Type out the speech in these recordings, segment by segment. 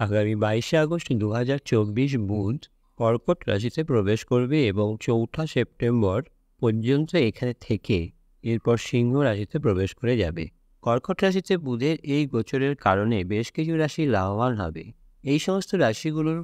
আগামী 22শে আগস্ট 2024 বুধ কর্কট রাশিতে প্রবেশ করবে এবং 4 সেপ্টেম্বর পর্যন্ত এখানে থেকে এরপর সিংহ রাশিতে প্রবেশ করে যাবে। কর্কট রাশিতে বুধের এই গোচরের কারণে বেশ কিছু রাশি লাভবান হবে। এই সমস্ত রাশিগুলোর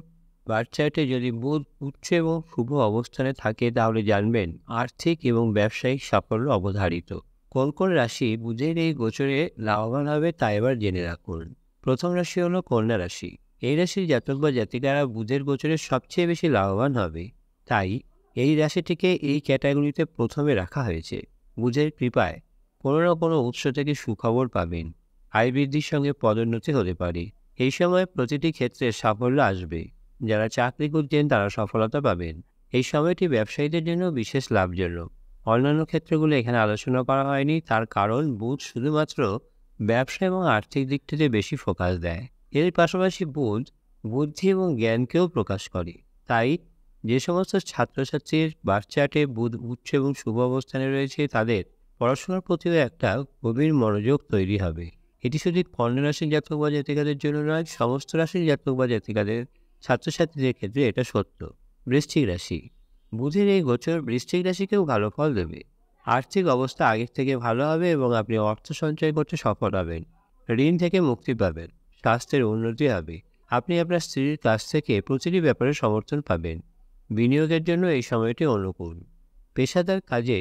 বার্থ চার্টে যদি বুধ উচ্চ এবং শুভ অবস্থানে থাকে তাহলে জানবেন আর্থিক এবং ব্যবসায়িক সাফল্য অবধারিত। কোন কোন রাশি বুধের এই গোচরে লাভবান হবে তা এবার জেনে রাখুন। প্রথম রাশি হলো কন্যা রাশি। এই রাশির জাতক বা জাতিকারা বুধের গোচরে সবচেয়ে বেশি লাভবান হবে, তাই এই রাশিটিকে এই ক্যাটাগরিতে প্রথমে রাখা হয়েছে। বুধের কৃপায় কোনো না কোনো উৎস থেকে সুখবর পাবেন, আয় বৃদ্ধির সঙ্গে পদোন্নতি হতে পারে। এই সময় প্রতিটি ক্ষেত্রে সাফল্য আসবে। যারা চাকরি করছেন তারা সফলতা পাবেন। এই সময়টি ব্যবসায়ীদের জন্য বিশেষ লাভজনক। অন্যান্য ক্ষেত্রগুলো এখানে আলোচনা করা হয়নি, তার কারণ বুধ শুধুমাত্র ব্যবসা এবং আর্থিক দিকটিতে বেশি ফোকাস দেয়। এর পাশাপাশি বুধ বুদ্ধি এবং জ্ঞানকেও প্রকাশ করে। তাই যে সমস্ত ছাত্রছাত্রীর বার্থ চার্টে বুধ উচ্চ এবং শুভ অবস্থানে রয়েছে তাদের পড়াশোনার প্রতিও একটা গভীর মনোযোগ তৈরি হবে। এটি শুধু কন্যা রাশির জাতক বা জাতিকাদের জন্য নয়, সমস্ত রাশির জাতক বা জাতিকাদের ছাত্রছাত্রীদের ক্ষেত্রে এটা সত্য। বৃশ্চিক রাশি, বুধের এই গোচর বৃশ্চিক রাশিকেও ভালো ফল দেবে। আর্থিক অবস্থা আগের থেকে ভালো হবে এবং আপনি অর্থ সঞ্চয় করতে সফল হবেন। ঋণ থেকে মুক্তি পাবেন। স্বাস্থ্যের উন্নতি হবে। আপনি আপনার স্ত্রীর কাছ থেকে প্রতিটি ব্যাপারে সমর্থন পাবেন। বিনিয়োগের জন্য এই সময়টি অনুকূল। পেশাদার কাজে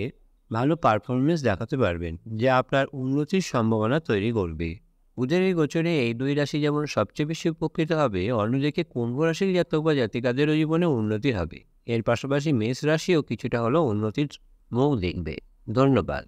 ভালো পারফরমেন্স দেখাতে পারবেন, যা আপনার উন্নতির সম্ভাবনা তৈরি করবে। বুধের এই গোচরে এই দুই রাশি যেমন সবচেয়ে বেশি উপকৃত হবে, অন্যদিকে কুম্ভ রাশির জাতক বা জাতিকাদেরও জীবনে উন্নতি হবে। এর পাশাপাশি মেষ রাশিও কিছুটা হলেও উন্নতির মুখ দেখবে। ধন্যবাদ।